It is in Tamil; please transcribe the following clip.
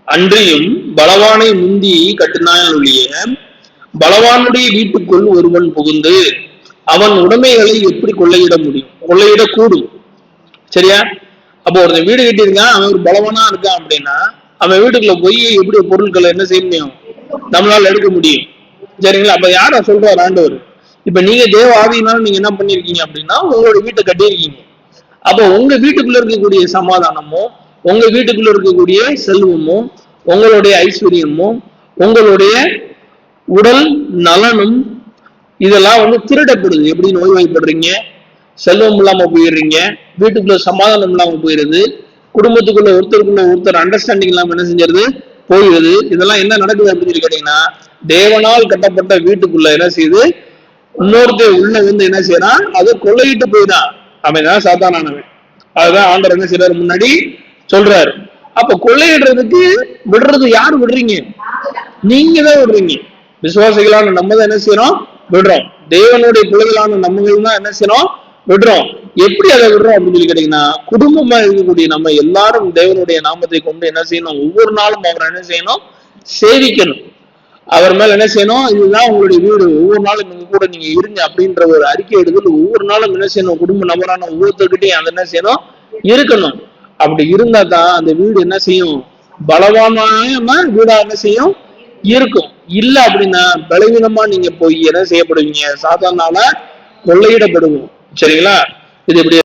அன்றியும் பலவானை முந்தி கட்டினான் ஒழிய பலவானுடைய வீட்டுக்குள் ஒருவன் புகுந்து அவன் உடைமைகளை எப்படி கொள்ளையிட முடியும்? கொள்ளையிடக்கூடும். சரியா? அப்போ ஒருத்தன் வீடு கட்டியிருக்கான், அவன் ஒரு பலவானா இருக்கான் அப்படின்னா அவன் வீட்டுக்குள்ள போய் எப்படி பொருட்களை என்ன செய்ய முடியும்? நம்மளால எடுக்க முடியும். சரிங்களா? அப்ப யார சொல்றாரு ஆண்டவர்? இப்ப நீங்க தேவ ஆவியினாலும் நீங்க என்ன பண்ணிருக்கீங்க அப்படின்னா உங்களோட வீட்டை கட்டியிருக்கீங்க. அப்போ உங்க வீட்டுக்குள்ள இருக்கக்கூடிய சமாதானமும், உங்க வீட்டுக்குள்ள இருக்கக்கூடிய செல்வமும், உங்களுடைய ஐஸ்வர்யமும், உங்களுடைய உடல் நலனும் இதெல்லாம் திருடப்படுது. எப்படி நோய்வாய்ப்படுறீங்க, செல்வம் இல்லாம போயிடுறீங்க, வீட்டுக்குள்ள சமாதானம் இல்லாம போயிருது, குடும்பத்துக்குள்ள ஒருத்தருக்குள்ள ஒருத்தர் அண்டர்ஸ்டாண்டிங் இல்லாம என்ன செஞ்சிருது போயிடுது. இதெல்லாம் என்ன நடக்குது அப்படின்னு சொல்லி கேட்டீங்கன்னா தேவனால் கட்டப்பட்ட வீட்டுக்குள்ள என்ன செய்யுது இன்னொருத்தர் உள்ள என்ன செய்யறான், அதை கொள்ளையிட்டு போயிடான். அவன் தான் சாத்தானானவன். அதுதான் ஆண்டவர் என்ன செய்யறாரு முன்னாடி சொல்றாரு. அப்ப கொள்ளையிடுறதுக்கு விடுறது யாரு விடுறீங்க? நீங்க தான் விடுறீங்க. விசுவாசிகளான நம்ம தான் என்ன செய்யறோம்? விடுறோம். தேவனுடைய பிள்ளைகளான நம்மளும் தான் என்ன செய்யறோம்? விடுறோம். எப்படி அதை விடுறோம் அப்படின்னு சொல்லி கேட்டீங்கன்னா குடும்பமா இருக்கக்கூடிய நம்ம எல்லாரும் தேவனுடைய நாமத்தை கொண்டு என்ன செய்யணும்? ஒவ்வொரு நாளும் அவரை என்ன செய்யணும்? சேவிக்கணும். அவர் மேல என்ன செய்யணும்? இதுதான் உங்களுடைய வீடு, ஒவ்வொரு நாளும் நீங்க கூட நீங்க இருங்க அப்படின்ற ஒரு அறிக்கை எடுத்து ஒவ்வொரு நாளும் என்ன செய்யணும்? குடும்ப நபரான ஒவ்வொருத்தர்கிட்டையும் அந்த என்ன செய்யணும்? இருக்கணும். அப்படி இருந்தா தான் அந்த வீடு என்ன செய்யும்? பலவான வீடா என்ன செய்யும்? இருக்கும். இல்ல அப்படின்னா பலவீனமா நீங்க போய் என்ன செய்யப்படுவீங்க? சாதாரண கொள்ளையிடப்படுவோம். சரிங்களா? இது எப்படி